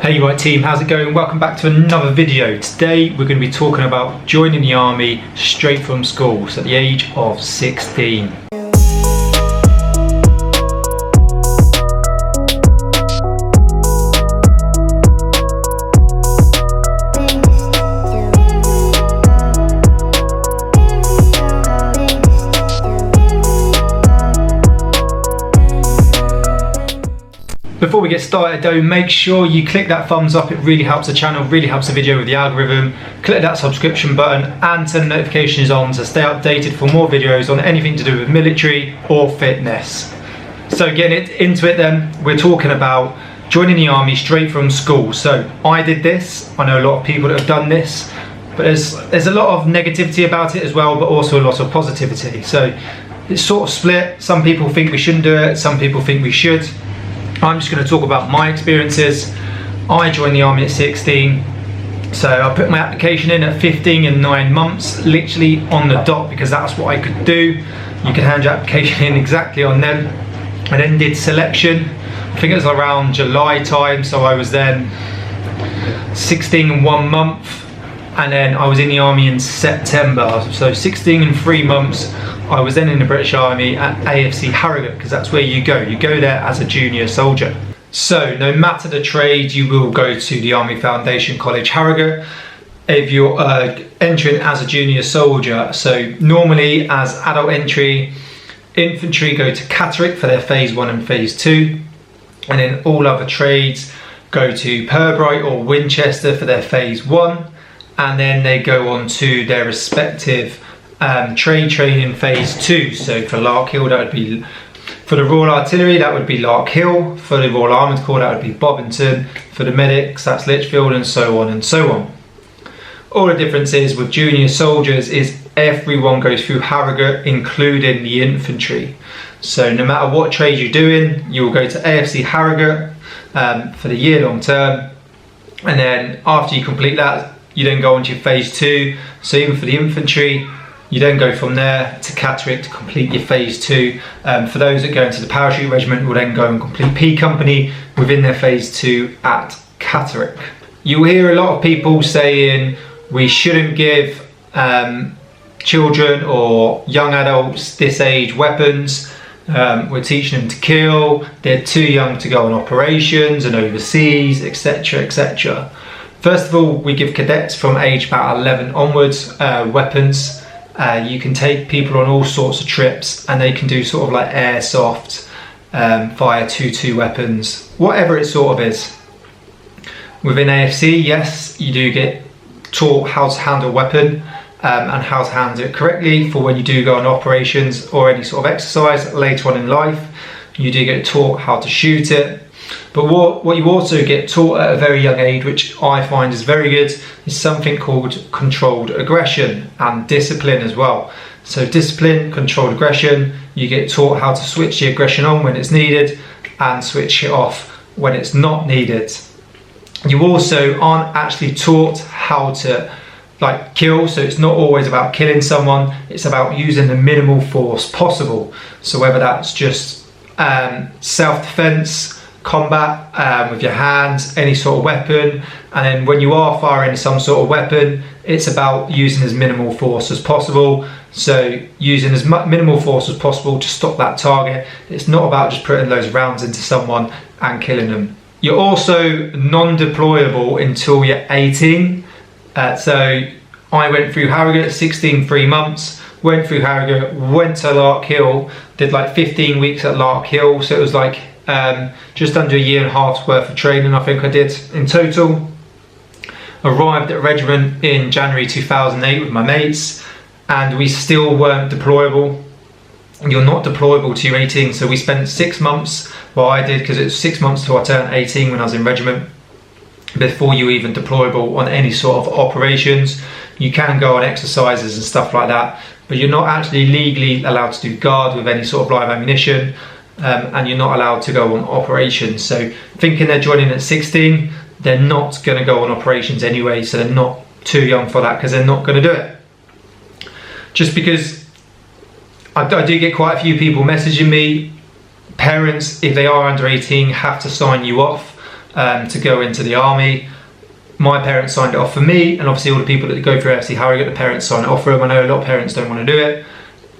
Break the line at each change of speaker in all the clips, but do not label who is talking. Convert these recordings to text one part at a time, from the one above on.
Hey right team, how's it going? Welcome back to another video. Today we're going to be talking about joining the army straight from school, so at the age of 16. Before we get started though, make sure you click that thumbs up. It really helps the channel, really helps the video with the algorithm. Click that subscription button and turn the notifications on to stay updated for more videos on anything to do with military or fitness. So getting into it then, we're talking about joining the army straight from school. So I did this, I know a lot of people that have done this, but there's a lot of negativity about it as well, but also a lot of positivity. So it's sort of split. Some people think we shouldn't do it, some people think we should. I'm just going to talk about my experiences. I joined the army at 16, so I put my application in at 15 and 9 months, literally on the dot, because that's what I could do. You can hand your application in exactly on them. I then did selection, I think it was around July time, so I was then 16 and 1 month, and then I was in the army in September, so 16 and 3 months. I was then in the British Army at AFC Harrogate, because that's where you go there as a junior soldier. So no matter the trade, you will go to the Army Foundation College Harrogate if you're entering as a junior soldier. So normally as adult entry, infantry go to Cavalry for their phase 1 and phase 2, and then all other trades go to Apparel or Winchester for their phase 1, and then they go on to their respective trade training phase 2. So for Lark Hill, that would be, for the Royal Artillery, that would be Lark Hill. For the Royal Armoured Corps, that would be Bovington. For the medics, that's Lichfield, and so on and so on. All the differences with junior soldiers is everyone goes through Harrogate, including the infantry. So no matter what trade you're doing, you will go to AFC Harrogate for the year long term, and then after you complete that, you then go on to your phase 2. So even for the infantry, you then go from there to Catterick to complete your phase 2. For those that go into the parachute regiment, will then go and complete P company within their phase 2 at Catterick. You'll hear a lot of people saying we shouldn't give children or young adults this age weapons. We're teaching them to kill, they're too young to go on operations and overseas, etc, etc. First of all, we give cadets from age about 11 onwards weapons. You can take people on all sorts of trips, and they can do sort of like airsoft, fire 2-2 weapons, whatever it sort of is. Within AFC, yes, you do get taught how to handle a weapon and how to handle it correctly for when you do go on operations or any sort of exercise later on in life. You do get taught how to shoot it. But what you also get taught at a very young age, which I find is very good, is something called controlled aggression and discipline as well. So discipline, controlled aggression, you get taught how to switch the aggression on when it's needed and switch it off when it's not needed. You also aren't actually taught how to kill, so it's not always about killing someone, it's about using the minimal force possible. So whether that's just self-defense, combat with your hands, any sort of weapon, and then when you are firing some sort of weapon, it's about using as minimal force as possible. So using as minimal force as possible to stop that target. It's not about just putting those rounds into someone and killing them. You're also non-deployable until you're 18. So I went through Harrogate at 16, 3 months, went through Harrogate, went to Lark Hill, did like 15 weeks at Lark Hill, so it was like just under a year and a half's worth of training I think I did in total. Arrived at regiment in January 2008 with my mates, and we still weren't deployable. You're not deployable till you're 18, so we spent 6 months, well I did, because it was 6 months till I turned 18 when I was in regiment, before you even deployable on any sort of operations. You can go on exercises and stuff like that, but you're not actually legally allowed to do guard with any sort of live ammunition. And you're not allowed to go on operations. So thinking they're joining at 16, they're not going to go on operations anyway, so they're not too young for that, because they're not going to do it. Just because I do get quite a few people messaging me, parents, if they are under 18, have to sign you off. to go into the army. My parents signed it off for me, and obviously all the people that go through AFC Harrogate, the parents sign it off for them. I know a lot of parents don't want to do it.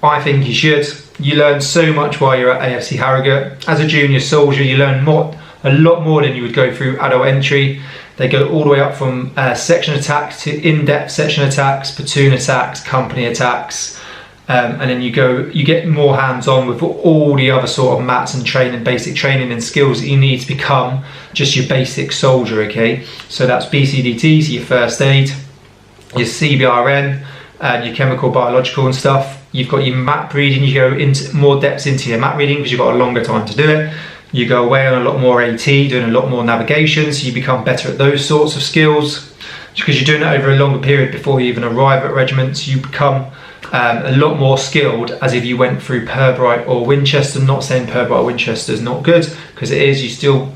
I think you should. You learn so much while you're at AFC Harrogate. As a junior soldier, you learn a lot more than you would go through adult entry. They go all the way up from section attacks to in-depth section attacks, platoon attacks, company attacks, and then you get more hands-on with all the other sort of mats and training, basic training and skills that you need to become just your basic soldier. Okay, so that's BCDT, so your first aid, your CBRN, and your chemical, biological and stuff. You've got your map reading. You go into more depths into your map reading because you've got a longer time to do it. You go away on a lot more AT, doing a lot more navigation, so you become better at those sorts of skills. Because you're doing it over a longer period before you even arrive at regiments, you become a lot more skilled as if you went through Purbright or Winchester. I'm not saying Purbright or Winchester is not good, because it is. You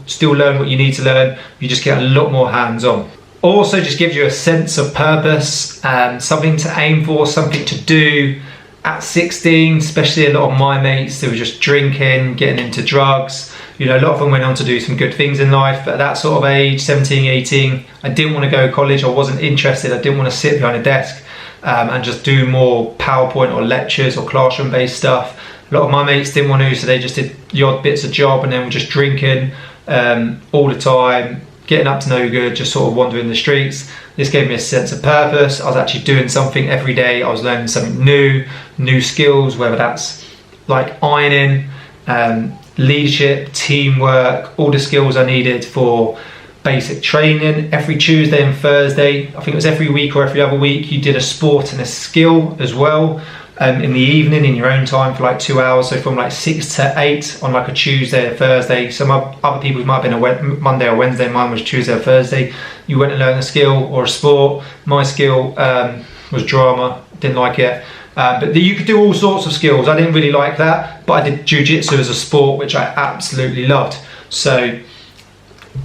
still learn what you need to learn. You just get a lot more hands-on. Also just gives you a sense of purpose, something to aim for, something to do. At 16, especially a lot of my mates, they were just drinking, getting into drugs. You know, a lot of them went on to do some good things in life, but at that sort of age, 17, 18, I didn't want to go to college. I wasn't interested. I didn't want to sit behind a desk and just do more PowerPoint or lectures or classroom-based stuff. A lot of my mates didn't want to, so they just did the odd bits of job and then were just drinking all the time, getting up to no good, just sort of wandering the streets. This gave me a sense of purpose. I was actually doing something every day. I was learning something new skills, whether that's like ironing, leadership, teamwork, all the skills I needed for basic training. Every Tuesday and Thursday, I think it was every week or every other week, you did a sport and a skill as well. In the evening, in your own time, for like 2 hours, so from like 6 to 8 on like a Tuesday or Thursday. Some other people might have been a Monday or Wednesday, mine was Tuesday or Thursday. You went and learned a skill or a sport. My skill was drama, didn't like it. But you could do all sorts of skills. I didn't really like that, but I did jiu-jitsu as a sport, which I absolutely loved. So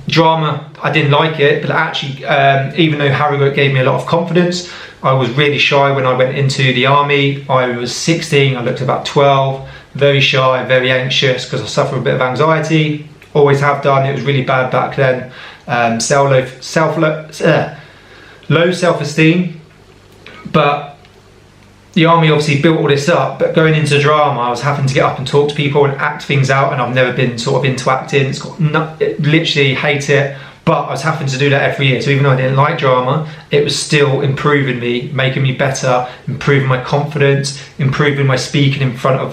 drama, I didn't like it, but actually, even though Harrogate gave me a lot of confidence, I was really shy when I went into the army. I was 16, I looked about 12, very shy, very anxious because I suffer a bit of anxiety, always have done. It was really bad back then. Low self-esteem, but the army obviously built all this up. But going into drama, I was having to get up and talk to people and act things out, and I've never been sort of into acting. Literally hate it. But I was having to do that every year. So even though I didn't like drama, it was still improving me, making me better, improving my confidence, improving my speaking in front of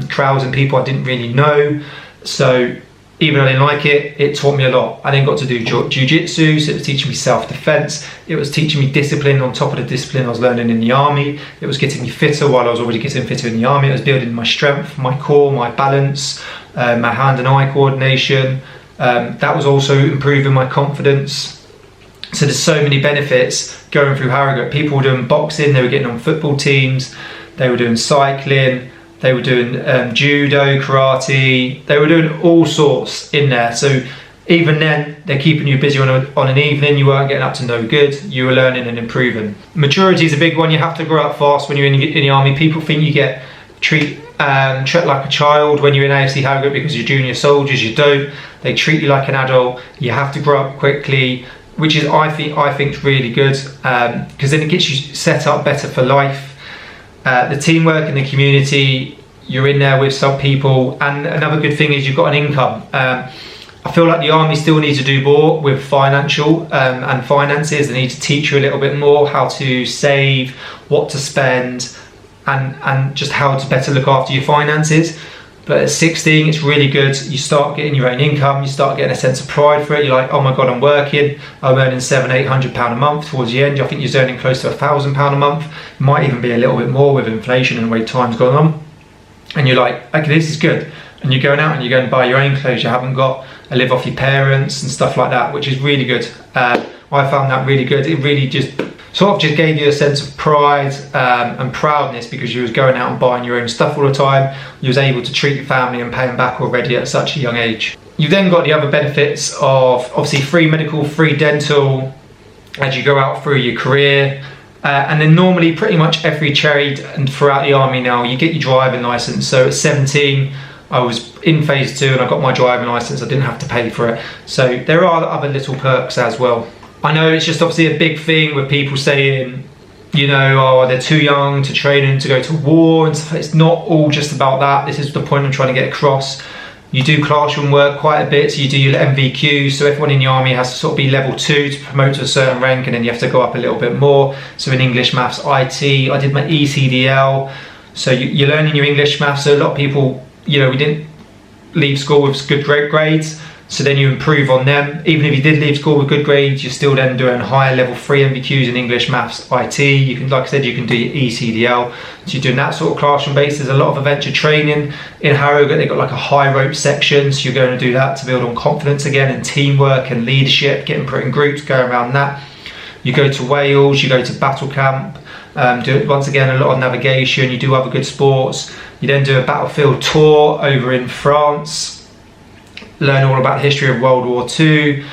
crowds and people I didn't really know. So even though I didn't like it, it taught me a lot. I then got to do jiu-jitsu, so it was teaching me self-defense. It was teaching me discipline on top of the discipline I was learning in the army. It was getting me fitter while I was already getting fitter in the army. It was building my strength, my core, my balance, my hand and eye coordination. That was also improving my confidence. So there's so many benefits going through Harrogate. People were doing boxing, they were getting on football teams, they were doing cycling, they were doing judo, karate, they were doing all sorts in there. So even then, they're keeping you busy on an evening. You weren't getting up to no good, you were learning and improving. Maturity is a big one. You have to grow up fast when you're in the army. People think you get treated like a child when you're in AFC Harrogate because you're junior soldiers. You don't. They treat you like an adult. You have to grow up quickly, which is I think really good, because then it gets you set up better for life. The teamwork in the community, you're in there with some people, and another good thing is you've got an income. I feel like the army still needs to do more with financial and finances. They need to teach you a little bit more how to save, what to spend, and just how to better look after your finances. But at 16, it's really good. You start getting your own income. You start getting a sense of pride for it. You're like, oh my God, I'm working. I'm earning £700-800 a month. Towards the end, I think you're earning close to £1,000 a month. It might even be a little bit more with inflation and the way time's gone on. And you're like, okay, this is good. And you're going out and you're going to buy your own clothes. You haven't got to live off your parents and stuff like that, which is really good. I found that really good. It really just gave you a sense of pride and proudness because you was going out and buying your own stuff all the time. You was able to treat your family and pay them back already at such a young age. You've then got the other benefits of obviously free medical, free dental as you go out through your career. And then normally pretty much every trade and throughout the army now, you get your driving license. So at 17, I was in phase 2 and I got my driving license. I didn't have to pay for it. So there are other little perks as well. I know it's just obviously a big thing with people saying, you know, oh, they're too young to train and to go to war and stuff. It's not all just about that. This is the point I'm trying to get across. You do classroom work quite a bit, so you do your MVQs. So everyone in the army has to sort of be level 2 to promote to a certain rank, and then you have to go up a little bit more. So in English, maths, IT, I did my ECDL. So you're learning your English, maths. So a lot of people, you know, we didn't leave school with good grades. So then you improve on them. Even if you did leave school with good grades, you're still then doing higher level 3 MVQs in English, maths, IT. You can, like I said, you can do your ECDL. So you're doing that sort of classroom base. There's a lot of adventure training in Harrogate. They've got like a high rope section. So you're going to do that to build on confidence again, and teamwork and leadership, getting put in groups, going around that. You go to Wales, you go to battle camp, do once again a lot of navigation. You do other good sports. You then do a battlefield tour over in France. Learn all about the history of World War II,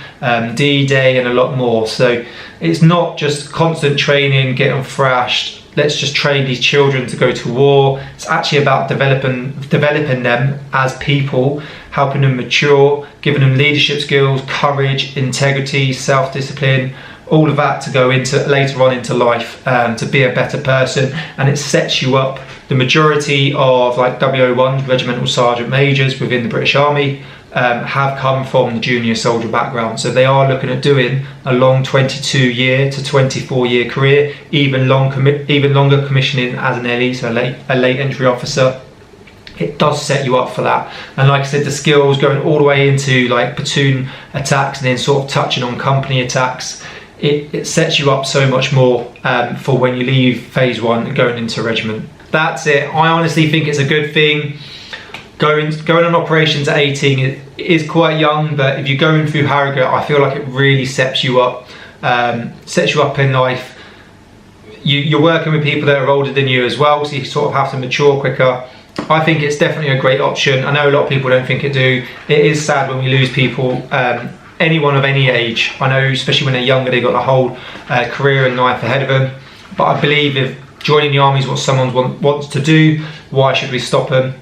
D-Day, and a lot more. So it's not just constant training, getting thrashed. Let's just train these children to go to war. It's actually about developing them as people, helping them mature, giving them leadership skills, courage, integrity, self-discipline, all of that to go into later on into life, to be a better person. And it sets you up. The majority of like WO1s, regimental sergeant majors within the British Army, have come from the junior soldier background, so they are looking at doing a long 22-year to 24-year career, even longer commissioning as an LE, so a late entry officer. It does set you up for that, and like I said, the skills going all the way into like platoon attacks and then sort of touching on company attacks. It sets you up so much more for when you leave phase 1 and going into regiment. That's it. I honestly think it's a good thing. Going on operations at 18 is quite young, but if you're going through Harrogate, I feel like it really sets you up in life. You're working with people that are older than you as well, so you sort of have to mature quicker. I think it's definitely a great option. I know a lot of people don't think it do. It is sad when we lose people, anyone of any age. I know, especially when they're younger, they've got a whole career and life ahead of them. But I believe if joining the army is what someone wants to do, why should we stop them?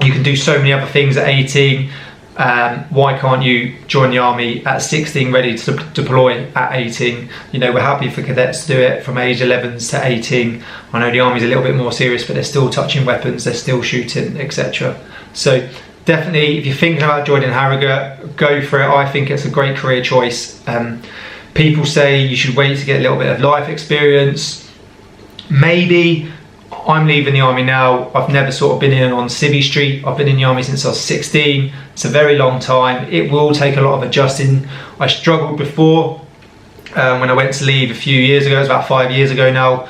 You can do so many other things at 18. Why can't you join the army at 16, ready to deploy at 18? You know, we're happy for cadets to do it from age 11 to 18. I know the army's a little bit more serious, but they're still touching weapons, they're still shooting, etc. So definitely, if you're thinking about joining Harrogate, go for it. I think it's a great career choice. People say you should wait to get a little bit of life experience. Maybe. I'm leaving the army now. I've never sort of been in on Civvy Street. I've been in the army since I was 16. It's a very long time. It will take a lot of adjusting. I struggled before when I went to leave a few years ago. It was about 5 years ago now.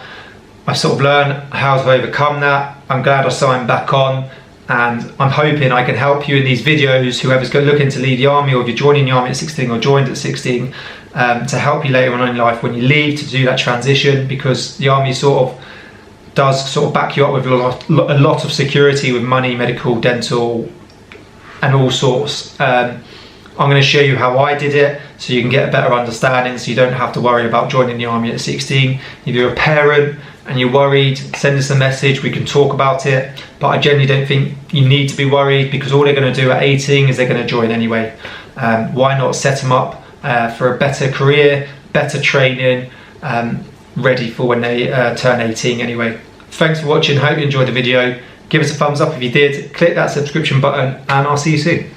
I sort of learned how to overcome that. I'm glad I signed back on, and I'm hoping I can help you in these videos, whoever's looking to leave the army, or if you're joining the army at 16 or joined at 16, to help you later on in life when you leave to do that transition, because the army does sort of back you up with a lot of security with money, medical, dental, and all sorts. I'm going to show you how I did it so you can get a better understanding, so you don't have to worry about joining the army at 16. If you're a parent and you're worried, send us a message, we can talk about it. But I generally don't think you need to be worried, because all they're going to do at 18 is they're going to join anyway. Why not set them up for a better career, better training, ready for when they turn 18 anyway. Thanks for watching, hope you enjoyed the video. Give us a thumbs up if you did, click that subscription button, and I'll see you soon.